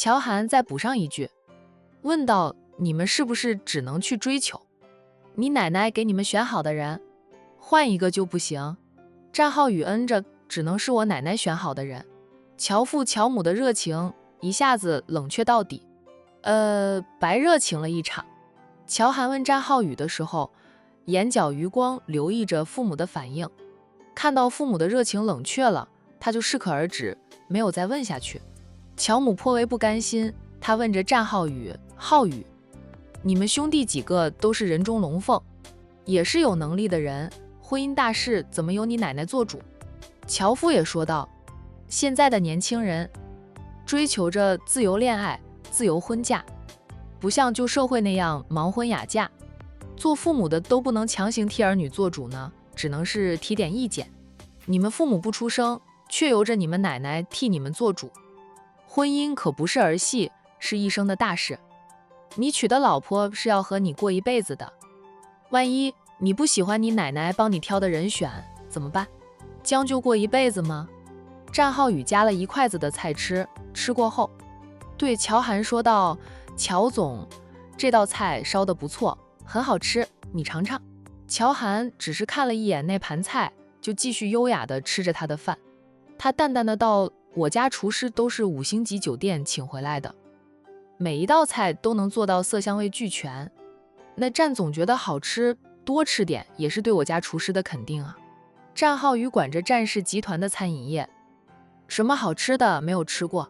乔涵再补上一句，问道：“你们是不是只能去追求？你奶奶给你们选好的人，换一个就不行？”战浩宇嗯着，只能是我奶奶选好的人。乔父乔母的热情一下子冷却到底，白热情了一场。乔涵问战浩宇的时候，眼角余光留意着父母的反应，看到父母的热情冷却了，他就适可而止，没有再问下去。乔母颇为不甘心，他问着战浩宇：“浩宇，你们兄弟几个都是人中龙凤，也是有能力的人，婚姻大事怎么由你奶奶做主？”乔父也说道：“现在的年轻人追求着自由恋爱、自由婚嫁，不像旧社会那样盲婚哑嫁，做父母的都不能强行替儿女做主呢，只能是提点意见。你们父母不出声，却由着你们奶奶替你们做主。婚姻可不是儿戏，是一生的大事。你娶的老婆是要和你过一辈子的，万一你不喜欢你奶奶帮你挑的人选怎么办？将就过一辈子吗？”战浩宇夹了一筷子的菜吃过后，对乔涵说道：“乔总，这道菜烧得不错，很好吃，你尝尝。”乔涵只是看了一眼那盘菜，就继续优雅地吃着他的饭。他淡淡的道：“我家厨师都是5星级酒店请回来的，每一道菜都能做到色香味俱全。那战总觉得好吃，多吃点也是对我家厨师的肯定啊。”战浩宇管着战氏集团的餐饮业，什么好吃的没有吃过，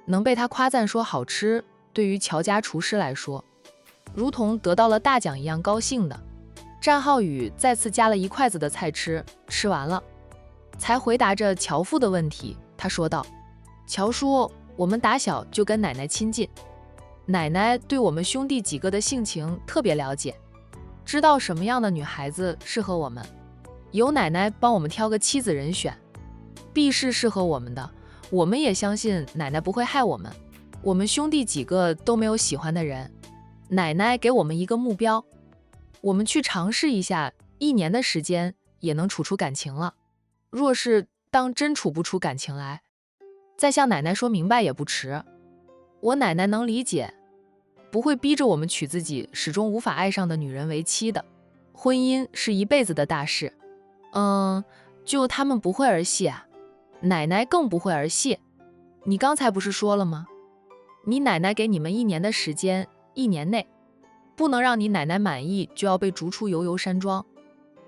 能被他夸赞说好吃，对于乔家厨师来说，如同得到了大奖一样高兴的。战浩宇再次夹了一筷子的菜吃完了，才回答着乔父的问题。他说道：“乔叔，我们打小就跟奶奶亲近，奶奶对我们兄弟几个的性情特别了解，知道什么样的女孩子适合我们，由奶奶帮我们挑个妻子人选，必是适合我们的。我们也相信奶奶不会害我们。我们兄弟几个都没有喜欢的人，奶奶给我们一个目标，我们去尝试一下，1年的时间也能处出感情了。若是当真处不出感情来，再向奶奶说明白也不迟。我奶奶能理解，不会逼着我们娶自己始终无法爱上的女人为妻的。婚姻是一辈子的大事。就他们不会儿戏啊，奶奶更不会儿戏。你刚才不是说了吗？你奶奶给你们1年的时间，1年内不能让你奶奶满意，就要被逐出悠悠山庄。”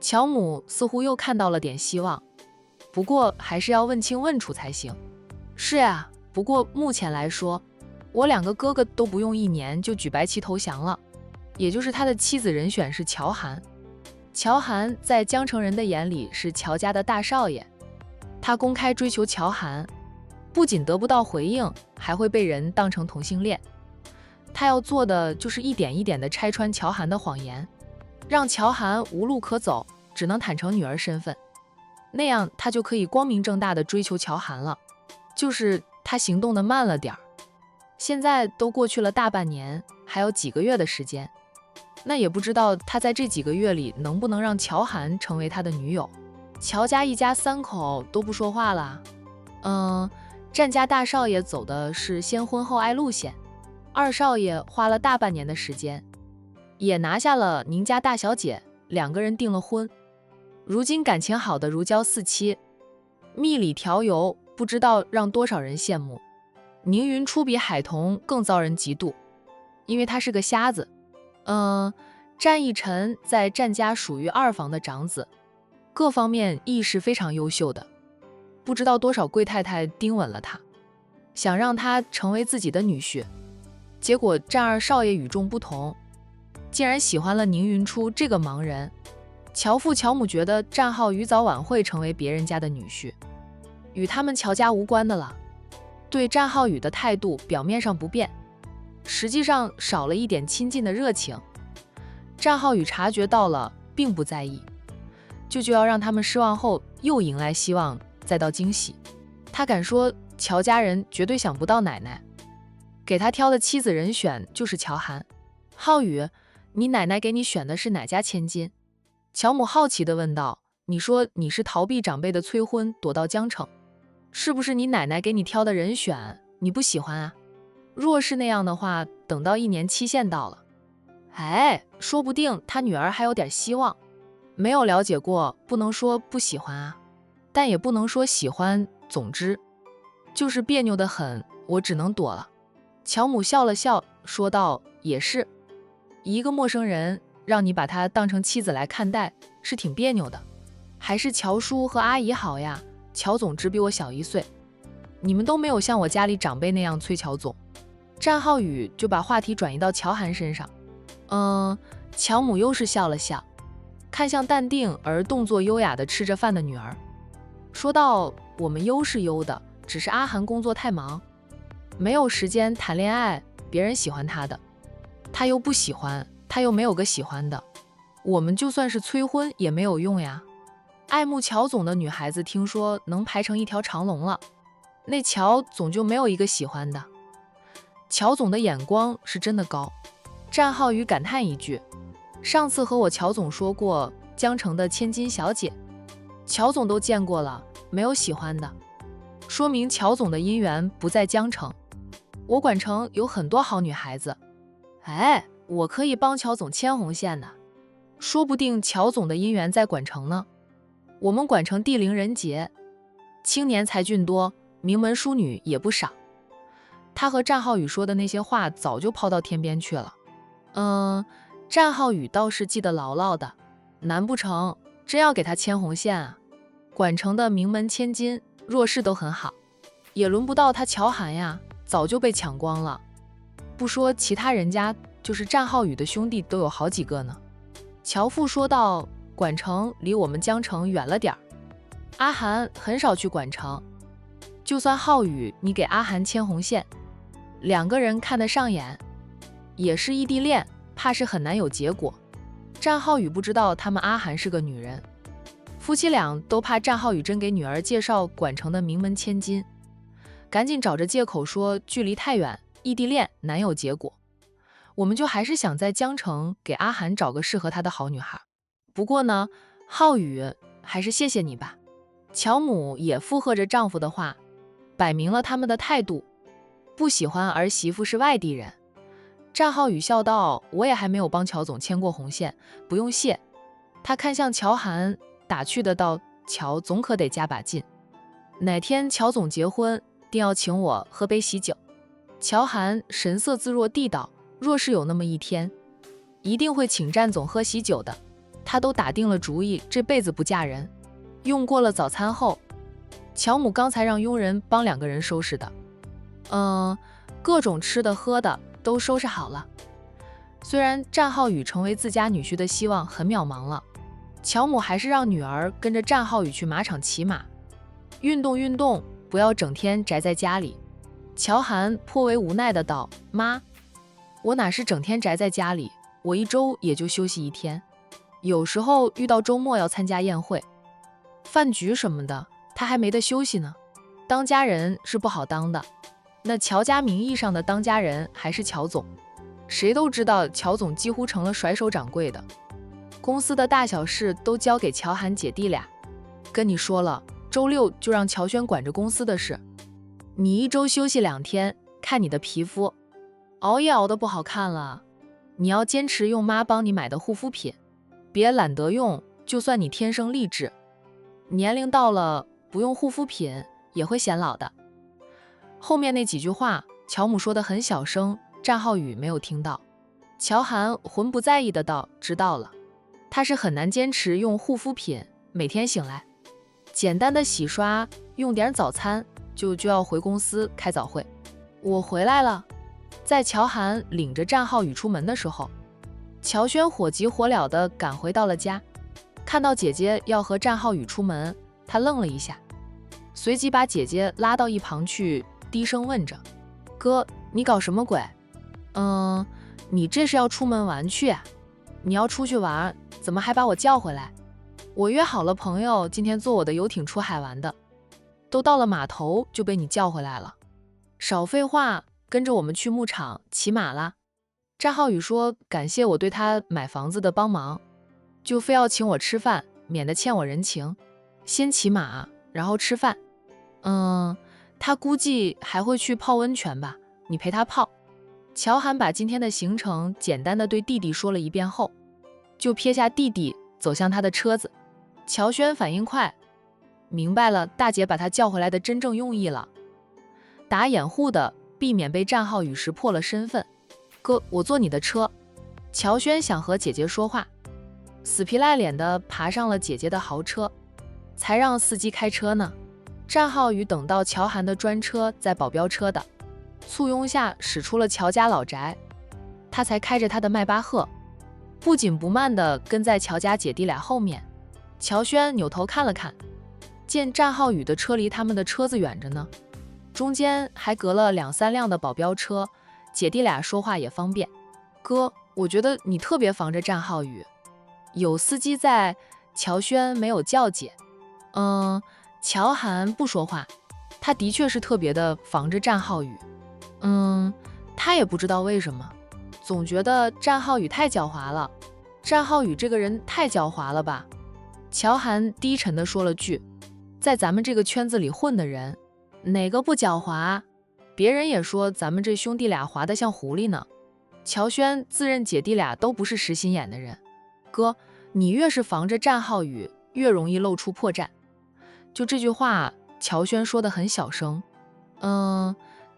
乔母似乎又看到了点希望，不过还是要问清问楚才行。是呀，不过目前来说，我2个哥哥都不用1年就举白旗投降了，也就是他的妻子人选是乔涵。乔涵在江城人的眼里是乔家的大少爷，他公开追求乔涵，不仅得不到回应，还会被人当成同性恋。他要做的就是一点一点地拆穿乔涵的谎言，让乔涵无路可走，只能坦诚女儿身份，那样他就可以光明正大地追求乔涵了。就是他行动的慢了点儿，现在都过去了大半年，还有几个月的时间，那也不知道他在这几个月里能不能让乔涵成为他的女友。乔家一家3口都不说话了。战家大少爷走的是先婚后爱路线，二少爷花了大半年的时间，也拿下了宁家大小姐，2个人订了婚，如今感情好的如胶似漆，蜜里调油，不知道让多少人羡慕。宁云初比海童更遭人嫉妒，因为他是个瞎子。战义臣在战家属于2房的长子，各方面亦是非常优秀的，不知道多少贵太太盯稳了他，想让他成为自己的女婿。结果战二少爷与众不同，竟然喜欢了宁云初这个盲人。乔父乔母觉得战浩宇早晚会成为别人家的女婿，与他们乔家无关的了。对战浩宇的态度表面上不变，实际上少了一点亲近的热情。战浩宇察觉到了，并不在意，就要让他们失望后又迎来希望，再到惊喜。他敢说乔家人绝对想不到奶奶给他挑的妻子人选就是乔涵。浩宇，你奶奶给你选的是哪家千金？乔母好奇地问道。你说你是逃避长辈的催婚，躲到江城，是不是你奶奶给你挑的人选你不喜欢啊？若是那样的话，等到1年期限到了，哎，说不定他女儿还有点希望。没有了解过，不能说不喜欢啊，但也不能说喜欢。总之，就是别扭得很，我只能躲了。乔母笑了笑，说道：“也是，一个陌生人让你把他当成妻子来看待，是挺别扭的。还是乔叔和阿姨好呀，乔总只比我小1岁，你们都没有像我家里长辈那样催乔总。”战浩宇就把话题转移到乔涵身上。乔母又是笑了笑，看向淡定而动作优雅地吃着饭的女儿，说道：“我们优是优的，只是阿涵工作太忙，没有时间谈恋爱，别人喜欢他的，他又不喜欢，他又没有个喜欢的，我们就算是催婚也没有用呀。爱慕乔总的女孩子听说能排成一条长龙了，那乔总就没有一个喜欢的。乔总的眼光是真的高。”战浩宇感叹一句：“上次和我乔总说过江城的千金小姐，乔总都见过了，没有喜欢的，说明乔总的姻缘不在江城。我管城有很多好女孩子，哎，我可以帮乔总牵红线的，说不定乔总的姻缘在管城呢。我们管城地灵人杰，青年才俊多，名门淑女也不少。”他和战浩宇说的那些话早就抛到天边去了。战浩宇倒是记得牢牢的，难不成真要给他牵红线啊？管城的名门千金，若是都很好，也轮不到他乔涵呀，早就被抢光了。不说其他人家，就是战浩宇的兄弟都有好几个呢。乔父说道：“管城离我们江城远了点儿，阿涵很少去管城，就算浩宇你给阿涵牵红线，2个人看得上眼，也是异地恋，怕是很难有结果。”战浩宇不知道他们阿涵是个女人，夫妻俩都怕战浩宇真给女儿介绍管城的名门千金，赶紧找着借口说距离太远，异地恋难有结果。我们就还是想在江城给阿涵找个适合他的好女孩。不过呢，浩宇还是谢谢你吧。乔母也附和着丈夫的话，摆明了他们的态度，不喜欢儿媳妇是外地人。战浩宇笑道：“我也还没有帮乔总牵过红线，不用谢。”他看向乔涵，打趣的道：“乔总可得加把劲，哪天乔总结婚，定要请我喝杯喜酒。”乔涵神色自若地道：“若是有那么一天，一定会请战总喝喜酒的。他都打定了主意，这辈子不嫁人。”用过了早餐后，乔母刚才让佣人帮2个人收拾的，各种吃的喝的都收拾好了。虽然战浩宇成为自家女婿的希望很渺茫了，乔母还是让女儿跟着战浩宇去马场骑马，运动运动，不要整天宅在家里。乔涵颇为无奈的道：“妈，我哪是整天宅在家里，我1周也就休息1天，有时候遇到周末要参加宴会、饭局什么的，他还没得休息呢。当家人是不好当的，那乔家名义上的当家人还是乔总，谁都知道乔总几乎成了甩手掌柜的，公司的大小事都交给乔涵姐弟俩。跟你说了，周6就让乔轩管着公司的事，你1周休息2天，看你的皮肤，熬夜熬得不好看了。你要坚持用妈帮你买的护肤品，别懒得用，就算你天生丽质，年龄到了不用护肤品也会显老的。”后面那几句话，乔母说得很小声，战浩宇没有听到。乔涵浑不在意的道：“知道了。”他是很难坚持用护肤品，每天醒来简单的洗刷，用点早餐就要回公司开早会。我回来了。在乔涵领着战浩宇出门的时候，乔轩火急火燎地赶回到了家，看到姐姐要和战浩宇出门，他愣了一下，随即把姐姐拉到一旁去，低声问着：“哥，你搞什么鬼？你这是要出门玩去啊？你要出去玩，怎么还把我叫回来？我约好了朋友今天坐我的游艇出海玩的，都到了码头就被你叫回来了。少废话，跟着我们去牧场骑马啦。”战浩宇说感谢我对他买房子的帮忙，就非要请我吃饭，免得欠我人情。先骑马，然后吃饭。他估计还会去泡温泉吧，你陪他泡。乔涵把今天的行程简单的对弟弟说了一遍后，就撇下弟弟走向他的车子。乔轩反应快，明白了大姐把他叫回来的真正用意了，打掩护的避免被战浩宇识破了身份。哥，我坐你的车。乔轩想和姐姐说话，死皮赖脸的爬上了姐姐的豪车，才让司机开车呢。战浩宇等到乔涵的专车在保镖车的簇拥下驶出了乔家老宅，他才开着他的迈巴赫，不紧不慢地跟在乔家姐弟俩后面。乔轩扭头看了看，见战浩宇的车离他们的车子远着呢，中间还隔了2、3辆的保镖车，姐弟俩说话也方便。哥，我觉得你特别防着战浩宇。有司机在，乔轩没有叫姐。乔涵不说话，他的确是特别的防着战浩宇。他也不知道为什么，总觉得战浩宇太狡猾了。战浩宇这个人太狡猾了吧？乔涵低沉地说了句，在咱们这个圈子里混的人，哪个不狡猾？别人也说咱们这兄弟俩滑得像狐狸呢。乔轩自认姐弟俩都不是实心眼的人。哥，你越是防着战浩宇，越容易露出破绽。就这句话，乔轩说得很小声。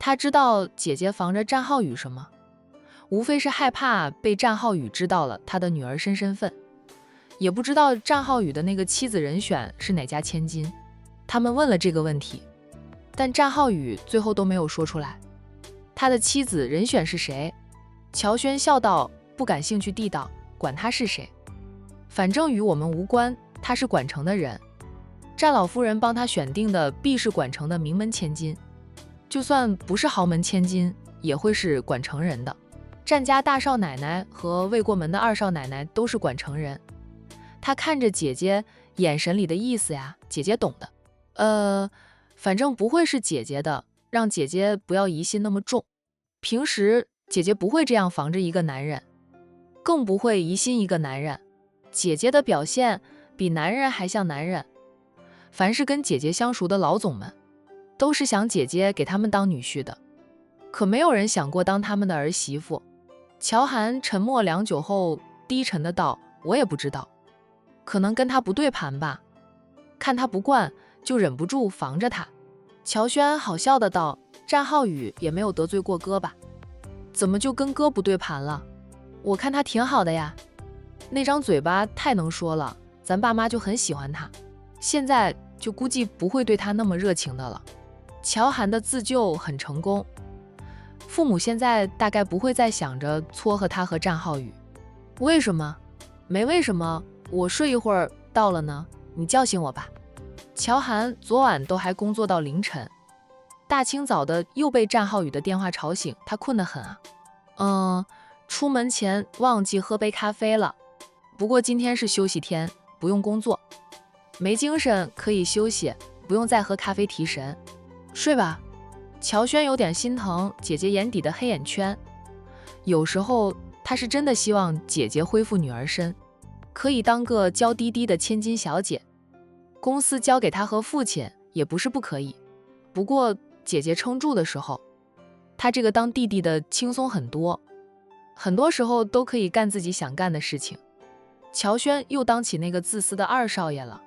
他知道姐姐防着战浩宇什么，无非是害怕被战浩宇知道了他的女儿身份，也不知道战浩宇的那个妻子人选是哪家千金。他们问了这个问题，但战浩宇最后都没有说出来。他的妻子人选是谁？乔轩笑道，不感兴趣地道，管他是谁，反正与我们无关，他是管城的人，战老夫人帮他选定的必是管城的名门千金，就算不是豪门千金，也会是管城人的。战家大少奶奶和未过门的二少奶奶都是管城人。他看着姐姐眼神里的意思呀，姐姐懂的。反正不会是姐姐的，让姐姐不要疑心那么重。平时姐姐不会这样防着一个男人，更不会疑心一个男人。姐姐的表现比男人还像男人。凡是跟姐姐相熟的老总们，都是想姐姐给他们当女婿的，可没有人想过当他们的儿媳妇。乔涵沉默良久后，低沉的道：“我也不知道，可能跟他不对盘吧，看他不惯，就忍不住防着他。”乔轩好笑的道：“战浩宇也没有得罪过哥吧？怎么就跟哥不对盘了？我看他挺好的呀，那张嘴巴太能说了，咱爸妈就很喜欢他，现在就估计不会对他那么热情的了。”乔涵的自救很成功，父母现在大概不会再想着撮合他和战浩宇。为什么？没为什么，我睡一会儿到了呢，你叫醒我吧。乔涵昨晚都还工作到凌晨，大清早的又被战浩宇的电话吵醒，他困得很啊。出门前忘记喝杯咖啡了，不过今天是休息天，不用工作，没精神可以休息，不用再喝咖啡提神。睡吧。乔轩有点心疼姐姐眼底的黑眼圈，有时候他是真的希望姐姐恢复女儿身，可以当个娇滴滴的千金小姐，公司交给他和父亲也不是不可以。不过姐姐撑住的时候，他这个当弟弟的轻松很多，很多时候都可以干自己想干的事情。乔轩又当起那个自私的二少爷了，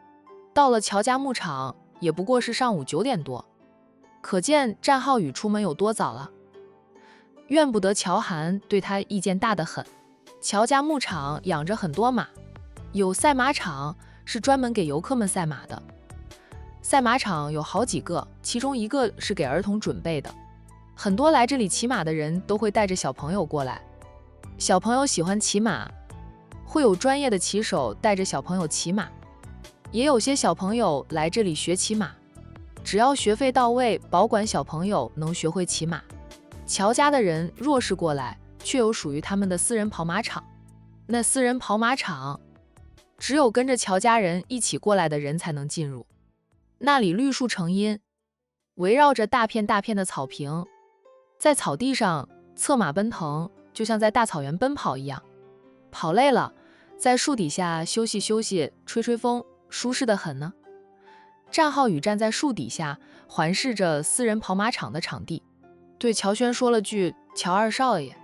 到了乔家牧场也不过是上午9点多，可见战浩宇出门有多早了。怨不得乔涵对他意见大得很。乔家牧场养着很多马，有赛马场是专门给游客们赛马的，赛马场有好几个，其中一个是给儿童准备的，很多来这里骑马的人都会带着小朋友过来。小朋友喜欢骑马，会有专业的骑手带着小朋友骑马，也有些小朋友来这里学骑马，只要学费到位，保管小朋友能学会骑马。乔家的人若是过来，却有属于他们的私人跑马场，那私人跑马场只有跟着乔家人一起过来的人才能进入。那里绿树成荫，围绕着大片大片的草坪，在草地上策马奔腾，就像在大草原奔跑一样。跑累了，在树底下休息休息，吹吹风，舒适得很呢。战浩宇站在树底下，环视着私人跑马场的场地，对乔轩说了句：“乔二少爷，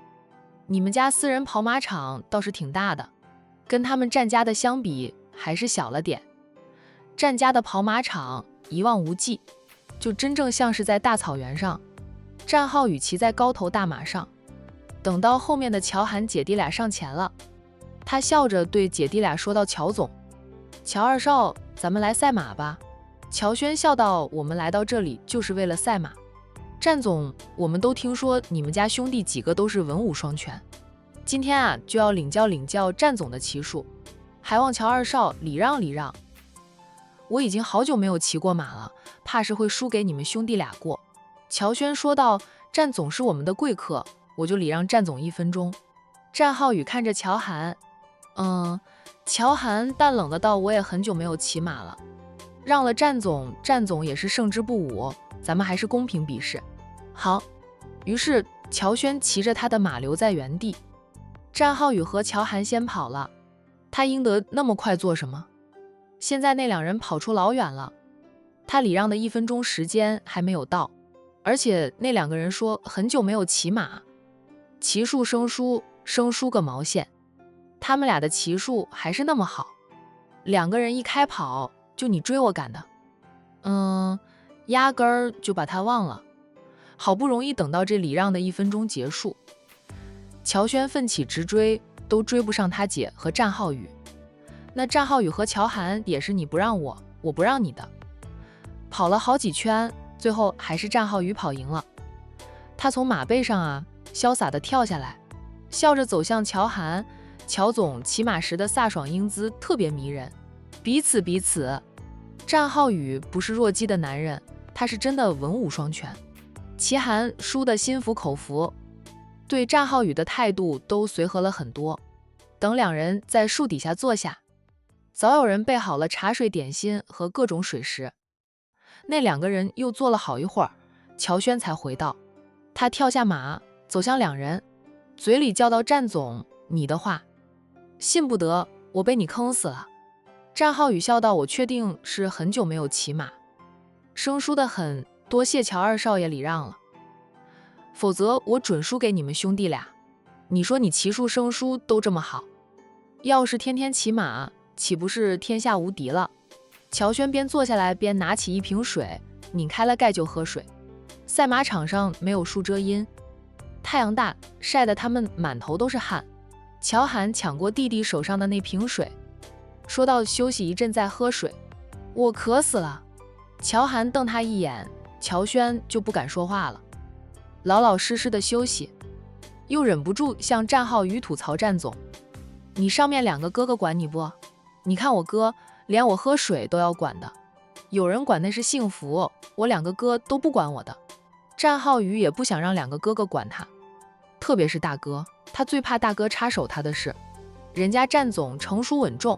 你们家私人跑马场倒是挺大的，跟他们战家的相比还是小了点。战家的跑马场一望无际，就真正像是在大草原上。战浩宇骑在高头大马上，等到后面的乔涵姐弟俩上前了，他笑着对姐弟俩说道：‘乔总，乔二少，咱们来赛马吧。’乔轩笑道：‘我们来到这里就是为了赛马。’战总，我们都听说你们家兄弟几个都是文武双全，今天啊就要领教战总的骑术，还望乔二少礼让礼让。我已经好久没有骑过马了，怕是会输给你们兄弟俩过。”乔轩说道：“战总是我们的贵客，我就礼让战总1分钟。”战浩宇看着乔涵，乔涵淡冷的道：“我也很久没有骑马了，让了战总，战总也是胜之不武，咱们还是公平比试。”好。于是乔轩骑着他的马留在原地，战浩宇和乔涵先跑了，他应得那么快做什么？现在那两人跑出老远了，他礼让的1分钟时间还没有到，而且那两个人说很久没有骑马，骑术生疏，生疏个毛线，他们俩的骑术还是那么好，两个人一开跑就你追我赶的，压根儿就把他忘了。好不容易等到这礼让的1分钟结束，乔轩奋起直追，都追不上他姐和战浩宇。那战浩宇和乔涵也是你不让我，我不让你的，跑了好几圈，最后还是战浩宇跑赢了。他从马背上潇洒地跳下来，笑着走向乔涵。乔总骑马时的飒爽英姿特别迷人，彼此。战浩宇不是弱鸡的男人，他是真的文武双全。齐涵输得心服口服，对战浩宇的态度都随和了很多。等两人在树底下坐下，早有人备好了茶水点心和各种水食。那两个人又坐了好一会儿，乔轩才回到。他跳下马，走向两人，嘴里叫道：“战总，你的话信不得，我被你坑死了。”战浩宇笑道：“我确定是很久没有骑马，生疏得很，多谢乔二少爷礼让了，否则我准输给你们兄弟俩。你说你骑术生疏都这么好，要是天天骑马，岂不是天下无敌了？”乔轩边坐下来边拿起一瓶水，拧开了盖就喝水。赛马场上没有树遮阴，太阳大，晒得他们满头都是汗。乔涵抢过弟弟手上的那瓶水，说道：“休息一阵再喝水，我渴死了。”乔涵瞪他一眼，乔轩就不敢说话了，老老实实的休息。又忍不住向战浩宇吐槽：“战总，你上面两个哥哥管你不？你看我哥连我喝水都要管的，有人管那是幸福，我两个哥都不管我的。”战浩宇也不想让两个哥哥管他，特别是大哥，他最怕大哥插手他的事。人家战总成熟稳重，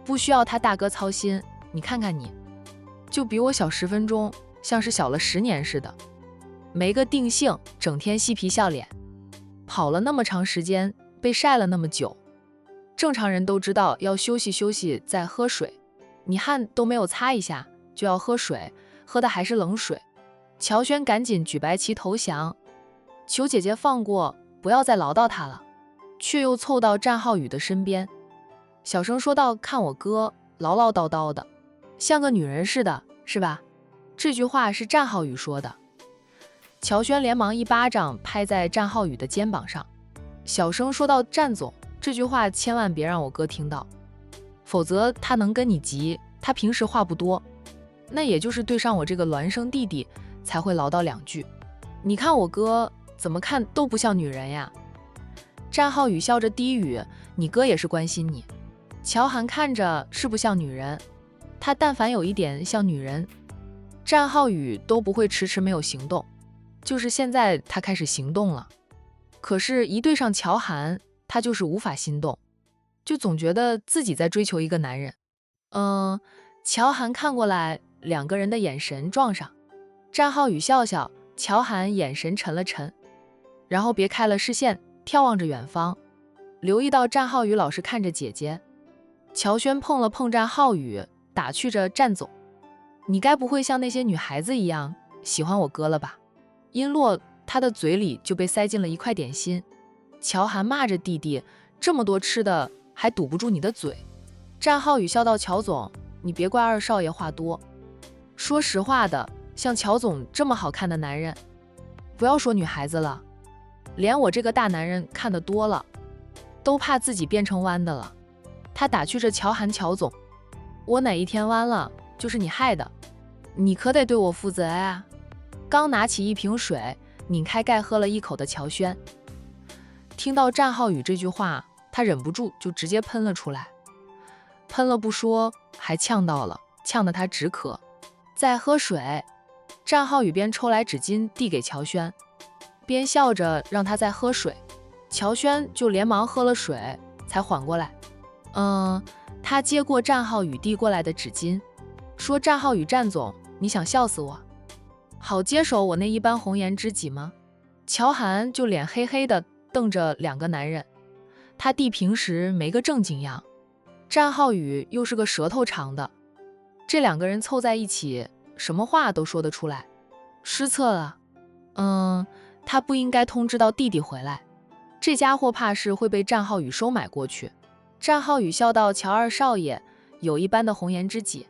不需要他大哥操心。你看看你，就比我小10分钟，像是小了10年似的，没个定性，整天嬉皮笑脸，跑了那么长时间，被晒了那么久，正常人都知道要休息休息再喝水，你汗都没有擦一下就要喝水，喝的还是冷水。乔轩赶紧举白旗投降，求姐姐放过，不要再唠叨他了，却又凑到战浩宇的身边，小声说道：“看我哥唠唠叨叨的，像个女人似的，是吧？”这句话是战浩宇说的。乔轩连忙一巴掌拍在战浩宇的肩膀上，小声说道：“战总，这句话千万别让我哥听到，否则他能跟你急。他平时话不多，那也就是对上我这个孪生弟弟才会唠叨2句。你看我哥怎么看都不像女人呀。”战浩宇笑着低语：“你哥也是关心你。”乔涵看着是不像女人，他但凡有一点像女人，战浩宇都不会迟迟没有行动，就是现在他开始行动了。可是一对上乔涵，他就是无法心动，就总觉得自己在追求一个男人。乔涵看过来，两个人的眼神撞上，战浩宇笑笑，乔涵眼神沉了沉，然后别开了视线，眺望着远方，留意到战浩宇老是看着姐姐。乔轩碰了碰战浩宇，打趣着：“战总，你该不会像那些女孩子一样喜欢我哥了吧？”璎珞他的嘴里就被塞进了一块点心。乔涵骂着弟弟，这么多吃的还堵不住你的嘴。战浩宇笑道，乔总，你别怪二少爷话多。说实话的，像乔总这么好看的男人，不要说女孩子了，连我这个大男人看得多了，都怕自己变成弯的了。他打趣着乔涵，乔总，我哪一天弯了，就是你害的，你可得对我负责呀。刚拿起一瓶水，拧开盖喝了一口的乔轩，听到战浩宇这句话，他忍不住就直接喷了出来。喷了不说，还呛到了，呛得他直咳。再喝水，战浩宇边抽来纸巾递给乔轩，边笑着让他再喝水。乔轩就连忙喝了水，才缓过来。他接过战浩宇递过来的纸巾，说：“战浩宇，战总，你想笑死我，好接手我那一般红颜知己吗？”乔涵就脸黑黑的瞪着两个男人，他弟平时没个正经样，战浩宇又是个舌头长的，这两个人凑在一起，什么话都说得出来。失策了，他不应该通知到弟弟回来，这家伙怕是会被战浩宇收买过去。战浩宇笑道：“乔二少爷有一般的红颜知己，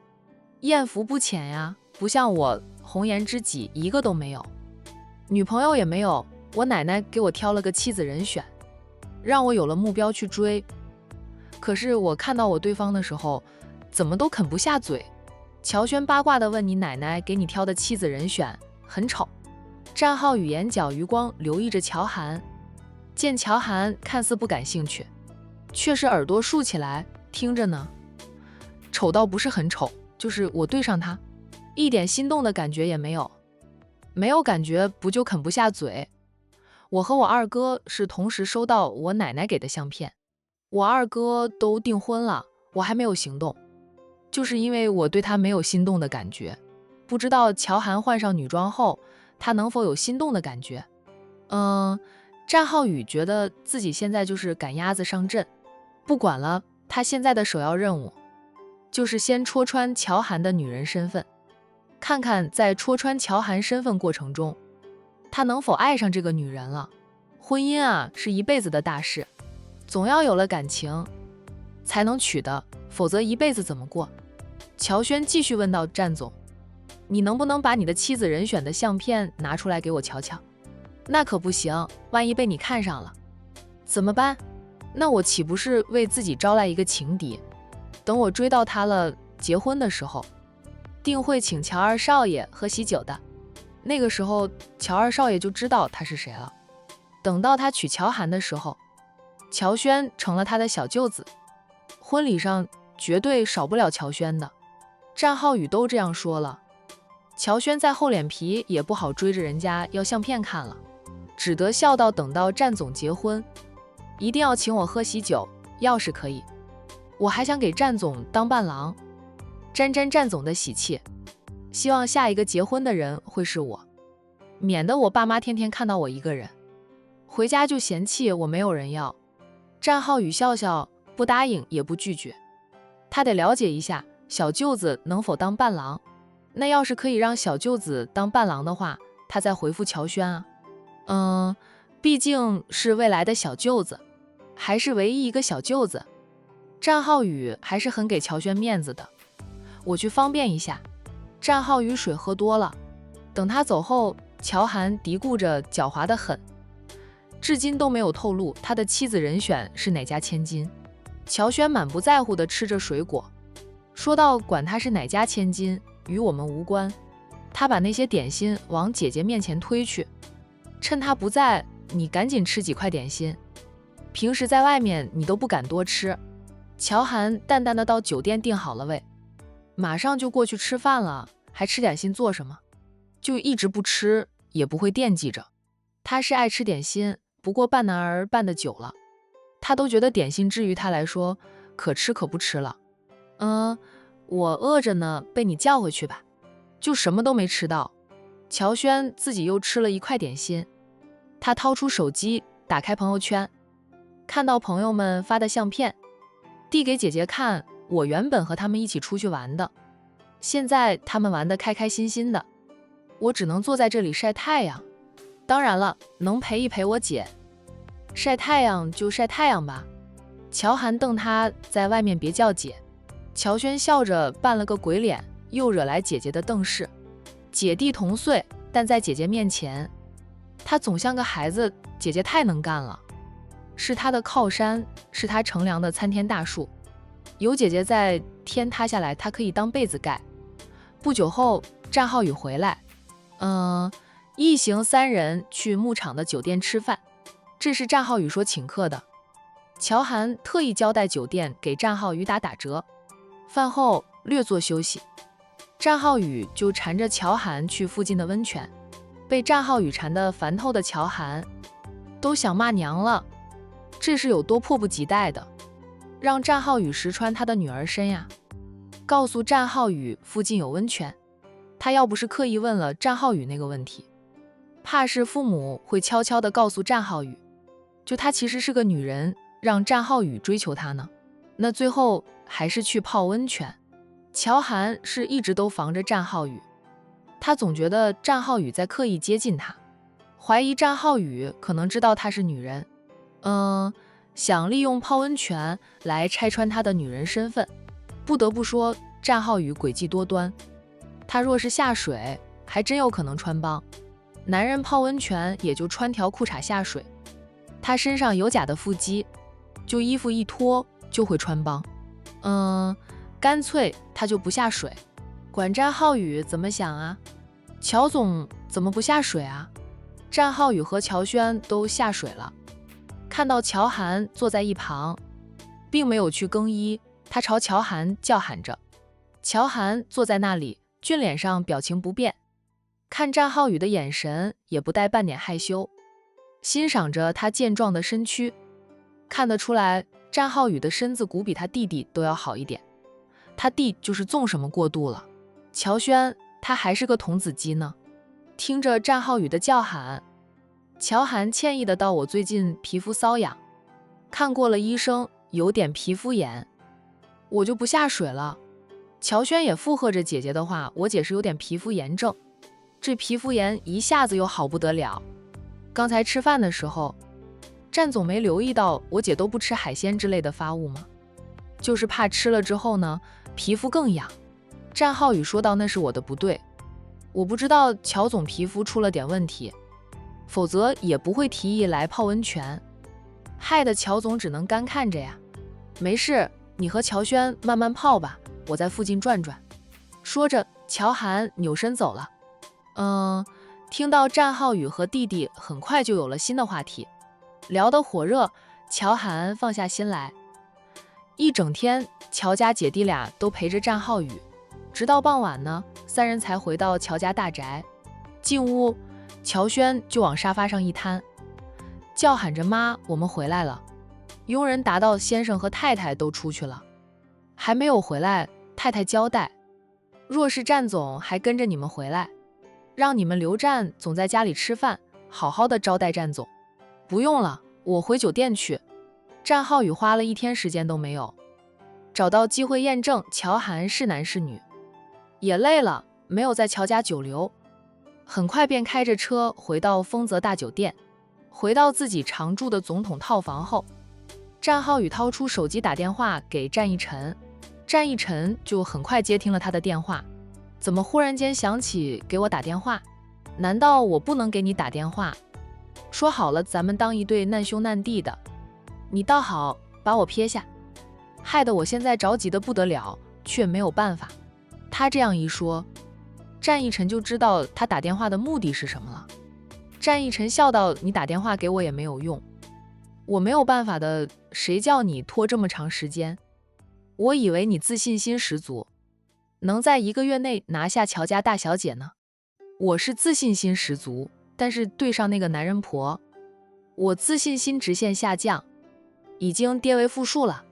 艳福不浅呀，不像我红颜知己一个都没有，女朋友也没有，我奶奶给我挑了个妻子人选，让我有了目标去追。可是我看到我对方的时候，怎么都啃不下嘴。”乔轩八卦地问：“你奶奶给你挑的妻子人选很丑？”战浩宇眼角余光留意着乔涵，见乔涵看似不感兴趣，却是耳朵竖起来听着呢。丑倒不是很丑，就是我对上他，一点心动的感觉也没有。没有感觉不就啃不下嘴？我和我二哥是同时收到我奶奶给的相片，我二哥都订婚了，我还没有行动，就是因为我对他没有心动的感觉。不知道乔涵换上女装后，他能否有心动的感觉？战浩宇觉得自己现在就是赶鸭子上阵，不管了，他现在的首要任务就是先戳穿乔涵的女人身份，看看在戳穿乔涵身份过程中，他能否爱上这个女人了。婚姻啊，是一辈子的大事，总要有了感情才能娶的，否则一辈子怎么过？乔轩继续问道：“战总，你能不能把你的妻子人选的相片拿出来给我瞧瞧？”“那可不行，万一被你看上了怎么办？那我岂不是为自己招来一个情敌？等我追到他了，结婚的时候定会请乔二少爷喝喜酒的，那个时候乔二少爷就知道他是谁了。等到他娶乔涵的时候，乔轩成了他的小舅子，婚礼上绝对少不了乔轩的。”战浩宇都这样说了，乔轩再厚脸皮也不好追着人家要相片看了，只得笑道：“等到战总结婚，一定要请我喝喜酒，要是可以，我还想给战总当伴郎，沾沾战总的喜气。希望下一个结婚的人会是我，免得我爸妈天天看到我一个人，回家就嫌弃我没有人要。”战浩宇笑笑，不答应也不拒绝，他得了解一下小舅子能否当伴郎，那要是可以让小舅子当伴郎的话，他再回复乔轩啊。毕竟是未来的小舅子，还是唯一一个小舅子，战浩宇还是很给乔轩面子的。我去方便一下。战浩宇水喝多了，等他走后，乔涵嘀咕着狡猾得很，至今都没有透露他的妻子人选是哪家千金。乔轩满不在乎地吃着水果，说道：“管他是哪家千金，与我们无关。”他把那些点心往姐姐面前推去，趁他不在，你赶紧吃几块点心，平时在外面你都不敢多吃。乔涵淡淡的到酒店订好了位，马上就过去吃饭了，还吃点心做什么？就一直不吃也不会惦记着。他是爱吃点心，不过半男儿半的久了，他都觉得点心至于他来说可吃可不吃了。我饿着呢，被你叫回去吧。就什么都没吃到。乔轩自己又吃了一块点心，他掏出手机打开朋友圈，看到朋友们发的相片，递给姐姐看。我原本和他们一起出去玩的，现在他们玩得开开心心的，我只能坐在这里晒太阳。当然了，能陪一陪我姐，晒太阳就晒太阳吧。乔涵瞪他在外面别叫姐。乔轩笑着扮了个鬼脸，又惹来姐姐的瞪视。姐弟同岁，但在姐姐面前，他总像个孩子。姐姐太能干了，是他的靠山，是他乘凉的参天大树。有姐姐在，天塌下来他可以当被子盖。不久后，战浩宇回来，一行3人去牧场的酒店吃饭，这是战浩宇说请客的。乔涵特意交代酒店给战浩宇打折。饭后略作休息，战浩宇就缠着乔涵去附近的温泉。被战浩宇缠得烦透的乔涵都想骂娘了，这是有多迫不及待的，让战浩宇识穿他的女儿身呀。告诉战浩宇附近有温泉，他要不是刻意问了战浩宇那个问题，怕是父母会悄悄地告诉战浩宇，就他其实是个女人，让战浩宇追求他呢。那最后还是去泡温泉。乔涵是一直都防着战浩宇，他总觉得战浩宇在刻意接近他，怀疑战浩宇可能知道她是女人，想利用泡温泉来拆穿他的女人身份。不得不说，战浩宇诡计多端，他若是下水，还真有可能穿帮。男人泡温泉也就穿条裤衩下水，他身上有假的腹肌，就衣服一脱就会穿帮。干脆他就不下水，管战浩宇怎么想啊？乔总怎么不下水啊？战浩宇和乔轩都下水了，看到乔涵坐在一旁，并没有去更衣，他朝乔涵叫喊着。乔涵坐在那里，俊脸上表情不变，看战浩宇的眼神也不带半点害羞，欣赏着他健壮的身躯。看得出来，战浩宇的身子骨比他弟弟都要好一点，他弟就是纵什么过度了。乔轩他还是个童子鸡呢。听着战浩宇的叫喊，乔涵歉意的道：“我最近皮肤瘙痒，看过了医生，有点皮肤炎，我就不下水了。”乔轩也附和着姐姐的话：“我姐是有点皮肤炎症，这皮肤炎一下子又好不得了。刚才吃饭的时候，战总没留意到我姐都不吃海鲜之类的发物吗？就是怕吃了之后呢，皮肤更痒。”战浩宇说道：“那是我的不对，我不知道乔总皮肤出了点问题，否则也不会提议来泡温泉，害得乔总只能干看着呀。没事，你和乔轩慢慢泡吧，我在附近转转。”说着，乔涵扭身走了。听到战浩宇和弟弟很快就有了新的话题，聊得火热，乔涵放下心来。一整天，乔家姐弟俩都陪着战浩宇，直到傍晚呢，3人才回到乔家大宅。进屋，乔轩就往沙发上一瘫，叫喊着：“妈，我们回来了。”佣人答道：“先生和太太都出去了，还没有回来。太太交代，若是战总还跟着你们回来，让你们留战总在家里吃饭，好好的招待战总。”“不用了，我回酒店去。”战浩宇花了1天时间都没有找到机会验证乔涵是男是女，也累了，没有在乔家久留，很快便开着车回到丰泽大酒店。回到自己常住的总统套房后，战浩宇掏出手机打电话给战逸晨，战逸晨就很快接听了他的电话。“怎么忽然间想起给我打电话？难道我不能给你打电话？说好了咱们当一对难兄难弟的，你倒好把我撇下，害得我现在着急的不得了，却没有办法。”他这样一说，战逸晨就知道他打电话的目的是什么了。战逸晨笑道：“你打电话给我也没有用，我没有办法的，谁叫你拖这么长时间？我以为你自信心十足，能在1个月内拿下乔家大小姐呢。我是自信心十足，但是对上那个男人婆，我自信心直线下降，已经跌为负数了。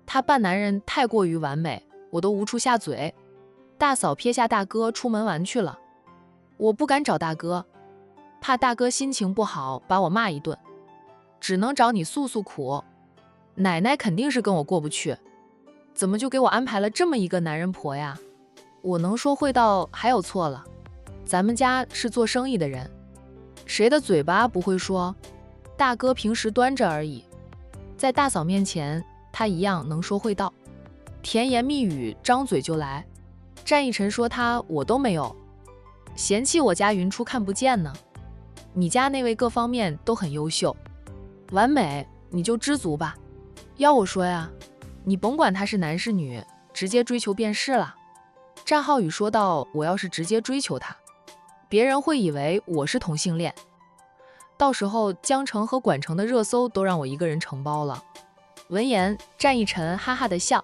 他扮男人太过于完美，我都无处下嘴。大嫂撇下大哥出门玩去了，我不敢找大哥，怕大哥心情不好把我骂一顿，只能找你诉诉苦。奶奶肯定是跟我过不去，怎么就给我安排了这么一个男人婆呀？我能说会道还有错了，咱们家是做生意的人，谁的嘴巴不会说？大哥平时端着而已，在大嫂面前，他一样能说会道，甜言蜜语，张嘴就来。战逸晨说我都没有，嫌弃我家云初看不见呢。你家那位各方面都很优秀，完美，你就知足吧。要我说呀，你甭管他是男是女，直接追求便是了。战浩宇说道，我要是直接追求他，别人会以为我是同性恋，到时候江城和管城的热搜都让我一个人承包了。闻言，战逸晨哈哈的笑，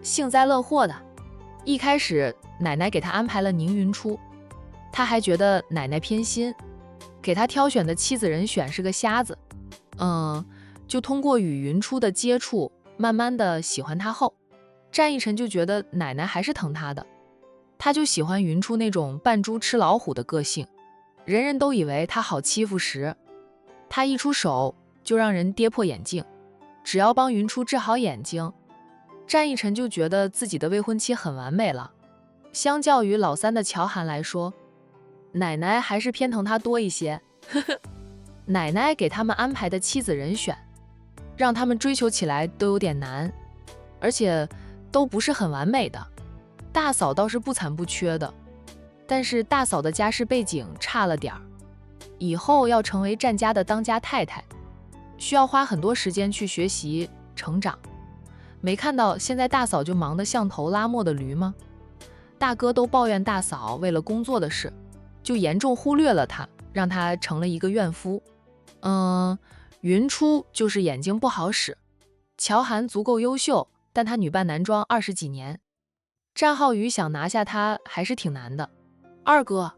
幸灾乐祸的。一开始奶奶给他安排了宁云初，他还觉得奶奶偏心，给他挑选的妻子人选是个瞎子。就通过与云初的接触，慢慢的喜欢他后，战逸晨就觉得奶奶还是疼他的，他就喜欢云初那种扮猪吃老虎的个性，人人都以为他好欺负时，他一出手就让人跌破眼镜。只要帮云初治好眼睛，战逸晨就觉得自己的未婚妻很完美了。相较于老三的乔涵来说，奶奶还是偏疼他多一些。奶奶给他们安排的妻子人选，让他们追求起来都有点难，而且都不是很完美的。大嫂倒是不残不缺的，但是大嫂的家世背景差了点儿，以后要成为战家的当家太太，需要花很多时间去学习成长。没看到现在大嫂就忙得像头拉磨的驴吗？大哥都抱怨大嫂为了工作的事，就严重忽略了她，让她成了一个怨妇。云初就是眼睛不好使，乔涵足够优秀，但他女扮男装20几年，战浩宇想拿下他还是挺难的。二哥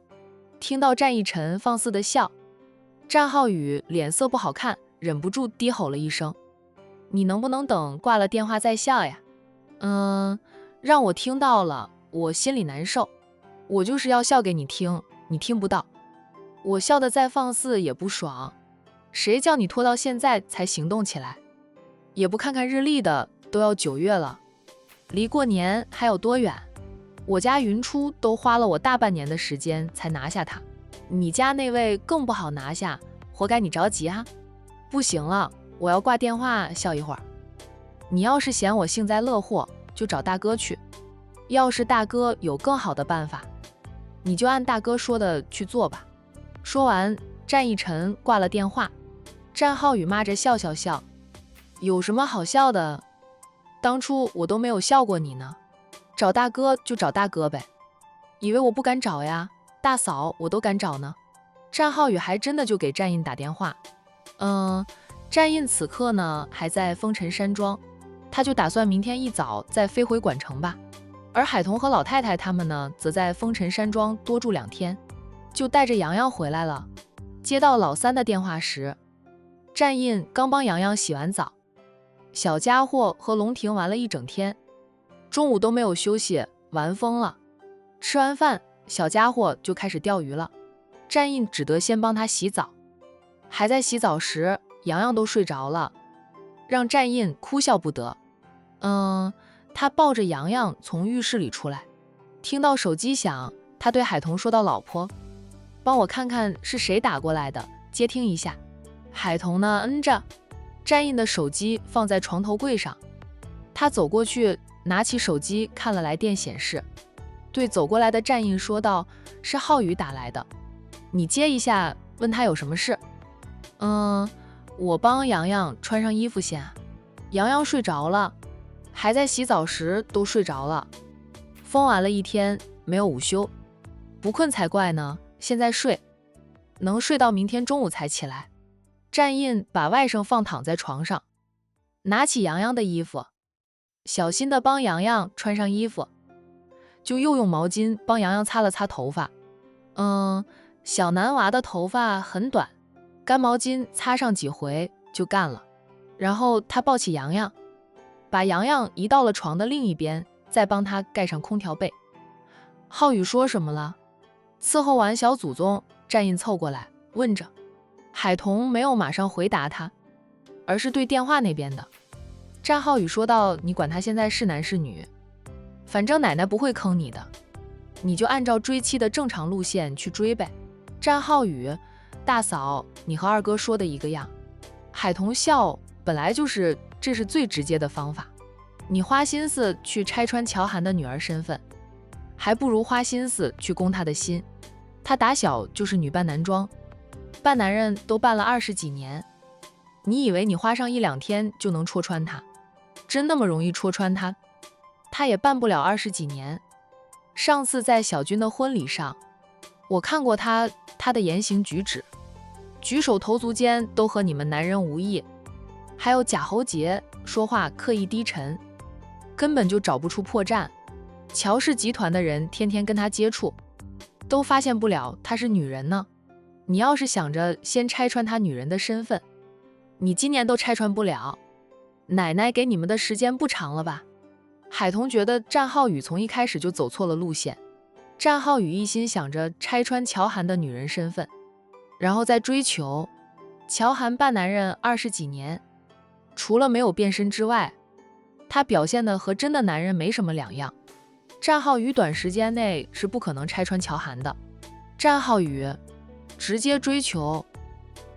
听到战逸晨放肆的笑，战浩宇脸色不好看，忍不住低吼了一声，你能不能等挂了电话再笑呀？让我听到了我心里难受，我就是要笑给你听，你听不到，我笑得再放肆也不爽，谁叫你拖到现在才行动起来，也不看看日历的，都要9月了，离过年还有多远？我家云初都花了我大半年的时间才拿下他，你家那位更不好拿下，活该你着急啊！不行了，我要挂电话笑一会儿。你要是嫌我幸灾乐祸，就找大哥去，要是大哥有更好的办法，你就按大哥说的去做吧。说完，战逸晨挂了电话。战浩宇骂着笑，有什么好笑的？当初我都没有笑过你呢，找大哥就找大哥呗，以为我不敢找呀？大嫂我都敢找呢。战浩宇还真的就给战印打电话。战印此刻呢还在风尘山庄，他就打算明天一早再飞回管城吧。而海童和老太太他们呢，则在风尘山庄多住2天，就带着洋洋回来了。接到老三的电话时，战印刚帮洋洋洗完澡，小家伙和龙婷玩了一整天，中午都没有休息，玩疯了。吃完饭，小家伙就开始钓鱼了，战印只得先帮他洗澡。还在洗澡时，洋洋都睡着了，让战印哭笑不得。他抱着洋洋从浴室里出来，听到手机响，他对海童说道：“老婆，帮我看看是谁打过来的，接听一下。”海童呢摁着，战印的手机放在床头柜上，他走过去拿起手机看了来电显示，对走过来的战印说道：“是浩宇打来的，你接一下，问他有什么事。”我帮洋洋穿上衣服先。洋洋睡着了，还在洗澡时都睡着了，疯玩了一天，没有午休，不困才怪呢，现在睡，能睡到明天中午才起来。战印把外甥放躺在床上，拿起洋洋的衣服，小心地帮洋洋穿上衣服，就又用毛巾帮洋洋擦了擦头发。小男娃的头发很短，干毛巾擦上几回就干了。然后他抱起洋洋，把洋洋移到了床的另一边，再帮他盖上空调被。浩宇说什么了？伺候完小祖宗，战印凑过来问着。海童没有马上回答他，而是对电话那边的。战浩宇说道：“你管他现在是男是女，反正奶奶不会坑你的，你就按照追妻的正常路线去追呗。”战浩宇，大嫂，你和二哥说的一个样。海童笑，本来这是最直接的方法。你花心思去拆穿乔涵的女儿身份，还不如花心思去攻她的心。她打小就是女扮男装，扮男人都扮了20几年。你以为你花上1、2天就能戳穿她？真那么容易戳穿她？她也扮不了20几年。上次在小军的婚礼上，我看过她的言行举止，举手投足间都和你们男人无异，还有假喉结，说话刻意低沉，根本就找不出破绽。乔氏集团的人天天跟她接触，都发现不了她是女人呢。你要是想着先拆穿她女人的身份，你今年都拆穿不了，奶奶给你们的时间不长了吧？海童觉得战浩宇从一开始就走错了路线。战浩宇一心想着拆穿乔涵的女人身份，然后再追求。乔涵扮男人20几年，除了没有变身之外，他表现的和真的男人没什么两样。战浩宇短时间内是不可能拆穿乔涵的。战浩宇直接追求，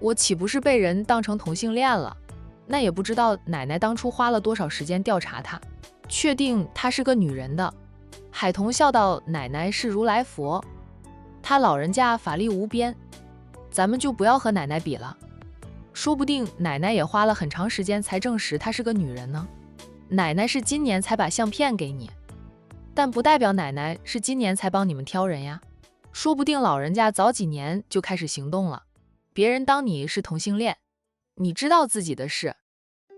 我岂不是被人当成同性恋了？那也不知道奶奶当初花了多少时间调查他，确定她是个女人的。海童笑道，奶奶是如来佛，她老人家法力无边，咱们就不要和奶奶比了。说不定奶奶也花了很长时间才证实她是个女人呢。奶奶是今年才把相片给你，但不代表奶奶是今年才帮你们挑人呀。说不定老人家早几年就开始行动了。别人当你是同性恋，你知道自己的事，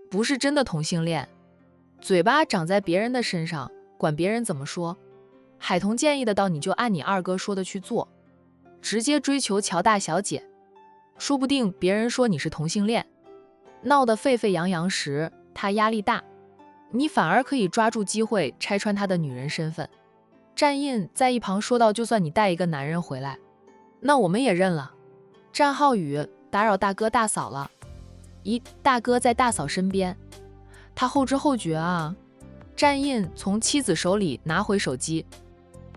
不是真的同性恋，嘴巴长在别人的身上，管别人怎么说。海童建议的道，你就按你二哥说的去做，直接追求乔大小姐。说不定别人说你是同性恋，闹得沸沸扬扬时，他压力大，你反而可以抓住机会拆穿他的女人身份。战印在一旁说道，就算你带一个男人回来，那我们也认了。战浩宇，打扰大哥大嫂了。咦，大哥在大嫂身边，他后知后觉啊。战印从妻子手里拿回手机，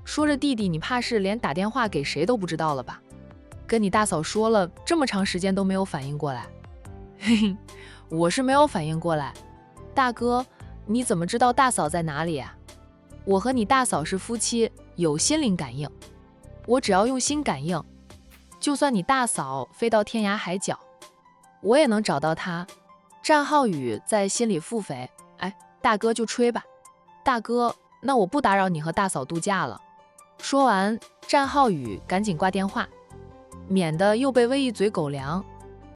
说着，弟弟，你怕是连打电话给谁都不知道了吧？跟你大嫂说了这么长时间都没有反应过来。嘿嘿，我是没有反应过来。大哥，你怎么知道大嫂在哪里啊？我和你大嫂是夫妻，有心灵感应，我只要用心感应，就算你大嫂飞到天涯海角，我也能找到她。战浩宇在心里腹诽，哎，大哥就吹吧。大哥，那我不打扰你和大嫂度假了。说完，战浩宇赶紧挂电话，免得又被喂一嘴狗粮。